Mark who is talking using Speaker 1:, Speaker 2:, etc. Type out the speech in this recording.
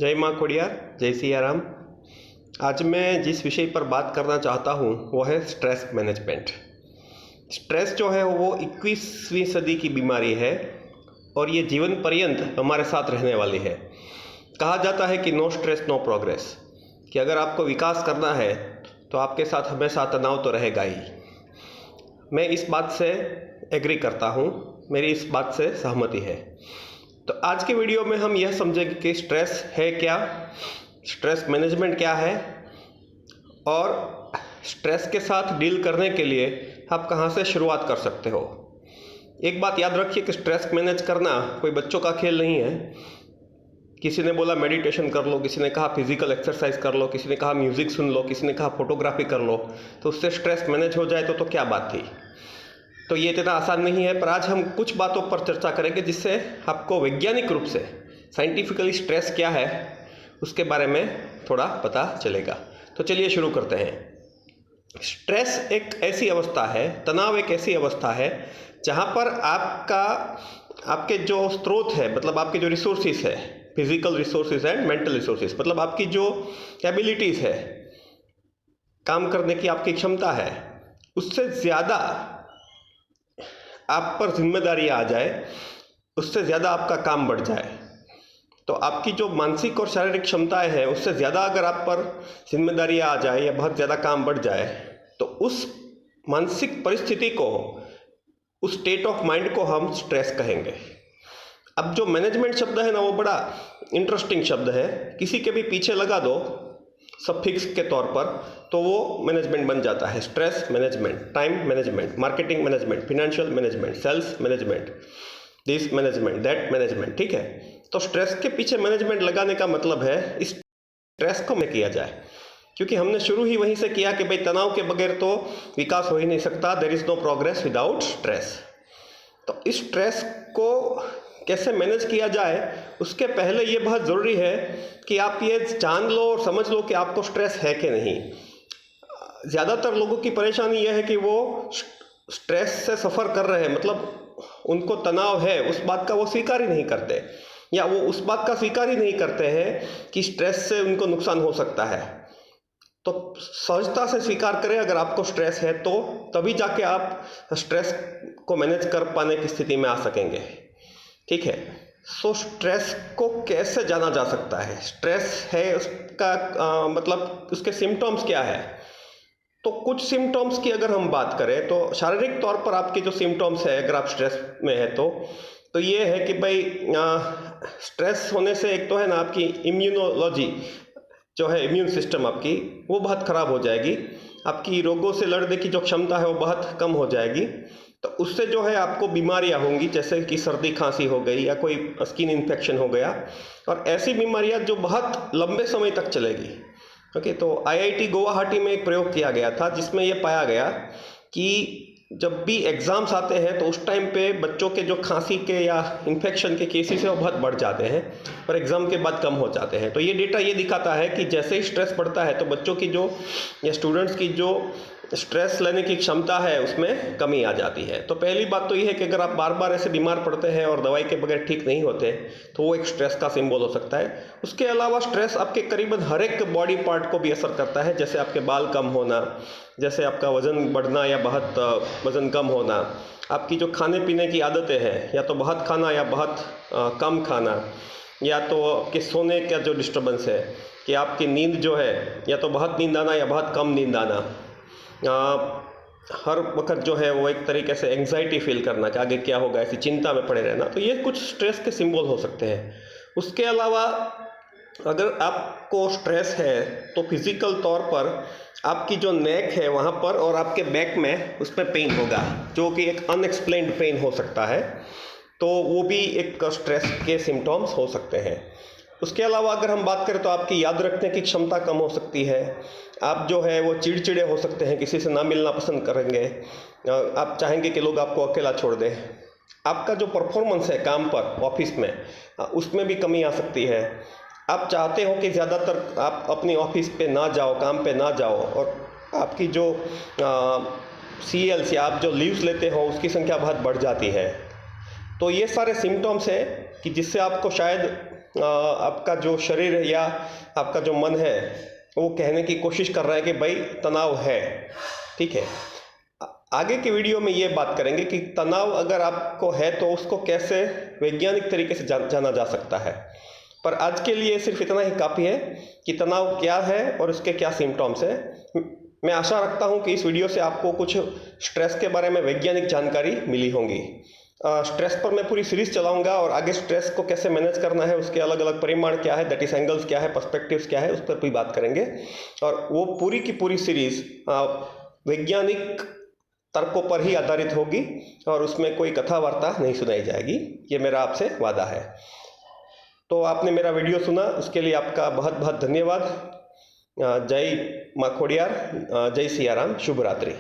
Speaker 1: जय माँ खोडियार, जय सिया राम। आज मैं जिस विषय पर बात करना चाहता हूँ वो है स्ट्रेस मैनेजमेंट। स्ट्रेस जो है वो 21वीं सदी की बीमारी है और ये जीवन पर्यंत हमारे साथ रहने वाली है। कहा जाता है कि नो स्ट्रेस नो प्रोग्रेस, कि अगर आपको विकास करना है तो आपके साथ हमेशा तनाव तो रहेगा ही। मैं इस बात से एग्री करता हूँ, मेरी इस बात से सहमति है। तो आज के वीडियो में हम यह समझेंगे कि स्ट्रेस है क्या, स्ट्रेस मैनेजमेंट क्या है और स्ट्रेस के साथ डील करने के लिए आप कहां से शुरुआत कर सकते हो। एक बात याद रखिए कि स्ट्रेस मैनेज करना कोई बच्चों का खेल नहीं है। किसी ने बोला मेडिटेशन कर लो, किसी ने कहा फिजिकल एक्सरसाइज कर लो, किसी ने कहा म्यूज़िक सुन लो, किसी ने कहा फोटोग्राफी कर लो, तो उससे स्ट्रेस मैनेज हो जाए तो क्या बात थी। तो ये इतना आसान नहीं है, पर आज हम कुछ बातों पर चर्चा करेंगे जिससे आपको वैज्ञानिक रूप से साइंटिफिकली स्ट्रेस क्या है उसके बारे में थोड़ा पता चलेगा। तो चलिए शुरू करते हैं। स्ट्रेस एक ऐसी अवस्था है, तनाव एक ऐसी अवस्था है जहाँ पर आपके जो स्रोत है, मतलब आपके जो रिसोर्सेज है, physical resources and mental resources, मतलब आपकी जो एबिलिटीज़ है, काम करने की आपकी क्षमता है, उससे ज़्यादा आप पर जिम्मेदारी आ जाए, उससे ज़्यादा आपका काम बढ़ जाए, तो आपकी जो मानसिक और शारीरिक क्षमताएं हैं उससे ज़्यादा अगर आप पर जिम्मेदारी आ जाए या बहुत ज़्यादा काम बढ़ जाए, तो उस मानसिक परिस्थिति को, उस स्टेट ऑफ माइंड को हम स्ट्रेस कहेंगे। अब जो मैनेजमेंट शब्द है ना, वो बड़ा इंटरेस्टिंग शब्द है। किसी के भी पीछे लगा दो सफिक्स के तौर पर तो वो मैनेजमेंट बन जाता है। Stress management, time management, marketing management, financial management, sales management, this management, that management, ठीक है। तो स्ट्रेस के पीछे मैनेजमेंट लगाने का मतलब है इस स्ट्रेस को में किया जाए, क्योंकि हमने शुरू ही वहीं से किया कि भाई तनाव के बगैर तो विकास हो ही नहीं सकता। There is no progress without stress. तो इस स्ट्रेस को कैसे मैनेज किया जाए उसके पहले ये बहुत ज़रूरी है कि आप ये जान लो और समझ लो कि आपको स्ट्रेस है कि नहीं। ज़्यादातर लोगों की परेशानी यह है कि वो स्ट्रेस से सफ़र कर रहे हैं, मतलब उनको तनाव है, उस बात का वो स्वीकार ही नहीं करते, या वो उस बात का स्वीकार ही नहीं करते हैं कि स्ट्रेस से उनको नुकसान हो सकता है। तो सहजता से स्वीकार करें अगर आपको स्ट्रेस है, तो तभी जाके आप स्ट्रेस को मैनेज कर पाने की स्थिति में आ सकेंगे, ठीक है। सो स्ट्रेस को कैसे जाना जा सकता है, स्ट्रेस है उसका मतलब उसके सिम्टम्स क्या है। तो कुछ सिम्टम्स की अगर हम बात करें तो शारीरिक तौर पर आपके जो सिम्टम्स है अगर आप स्ट्रेस में है तो ये है कि भाई स्ट्रेस होने से एक तो है ना आपकी इम्यूनोलॉजी जो है, इम्यून सिस्टम आपकी वो बहुत ख़राब हो जाएगी, आपकी रोगों से लड़ने की जो क्षमता है वो बहुत कम हो जाएगी। तो उससे जो है आपको बीमारियां होंगी, जैसे कि सर्दी खांसी हो गई या कोई स्किन इन्फेक्शन हो गया, और ऐसी बीमारियां जो बहुत लंबे समय तक चलेगी। ओके, तो आईआईटी गुवाहाटी में एक प्रयोग किया गया था जिसमें यह पाया गया कि जब भी एग्ज़ाम्स आते हैं तो उस टाइम पे बच्चों के जो खांसी के या इन्फेक्शन के केसेस हैं वो बहुत बढ़ जाते हैं और एग्ज़ाम के बाद कम हो जाते हैं। तो ये डेटा ये दिखाता है कि जैसे ही स्ट्रेस बढ़ता है तो बच्चों की जो या स्टूडेंट्स की जो स्ट्रेस लेने की क्षमता है उसमें कमी आ जाती है। तो पहली बात तो ये है कि अगर आप बार बार ऐसे बीमार पड़ते हैं और दवाई के बगैर ठीक नहीं होते तो वो एक स्ट्रेस का सिंबल हो सकता है। उसके अलावा स्ट्रेस आपके करीबन हर एक बॉडी पार्ट को भी असर करता है, जैसे आपके बाल कम होना, जैसे आपका वज़न बढ़ना या बहुत वज़न कम होना, आपकी जो खाने पीने की आदतें हैं, या तो बहुत खाना या बहुत कम खाना, या तो आपके सोने का जो डिस्टर्बेंस है कि आपकी नींद जो है या तो बहुत नींद आना या बहुत कम नींद आना, हर वक्त जो है वो एक तरीके से एंग्जाइटी फील करना कि आगे क्या होगा, ऐसी चिंता में पड़े रहना, तो ये कुछ स्ट्रेस के सिंबल हो सकते हैं। उसके अलावा अगर आपको स्ट्रेस है तो फिज़िकल तौर पर आपकी जो नेक है वहाँ पर और आपके बैक में उस पर पेन होगा, जो कि एक अनएक्सप्लेन्ड पेन हो सकता है, तो वो भी एक स्ट्रेस के सिम्टम्स हो सकते हैं। उसके अलावा अगर हम बात करें तो आपकी याद रखने की क्षमता कम हो सकती है, आप जो है वो चिड़चिड़े हो सकते हैं, किसी से ना मिलना पसंद करेंगे, आप चाहेंगे कि लोग आपको अकेला छोड़ दें, आपका जो परफॉर्मेंस है काम पर ऑफिस में उसमें भी कमी आ सकती है, आप चाहते हो कि ज़्यादातर आप अपनी ऑफिस पे ना जाओ, काम पे ना जाओ, और आपकी जो CLs या आप जो लीव्स लेते हो उसकी संख्या बहुत बढ़ जाती है। तो ये सारे सिम्टम्स हैं कि जिससे आपको शायद आपका जो शरीर है या आपका जो मन है वो कहने की कोशिश कर रहा है कि भाई तनाव है, ठीक है। आगे के वीडियो में ये बात करेंगे कि तनाव अगर आपको है तो उसको कैसे वैज्ञानिक तरीके से जाना जा सकता है। पर आज के लिए सिर्फ इतना ही काफ़ी है कि तनाव क्या है और उसके क्या सिम्टम्स हैं। मैं आशा रखता हूँ कि इस वीडियो से आपको कुछ स्ट्रेस के बारे में वैज्ञानिक जानकारी मिली होंगी। स्ट्रेस पर मैं पूरी सीरीज़ चलाऊंगा और आगे स्ट्रेस को कैसे मैनेज करना है, उसके अलग अलग परिमाण क्या है, दैट इज एंगल्स क्या है, पर्सपेक्टिव्स क्या है, उस पर भी बात करेंगे। और वो पूरी की पूरी सीरीज़ वैज्ञानिक तर्कों पर ही आधारित होगी और उसमें कोई कथा वार्ता नहीं सुनाई जाएगी, ये मेरा आपसे वादा है। तो आपने मेरा वीडियो सुना, उसके लिए आपका बहुत बहुत धन्यवाद। जय माँ खोडियार, जय सियाराम, शुभ रात्रि।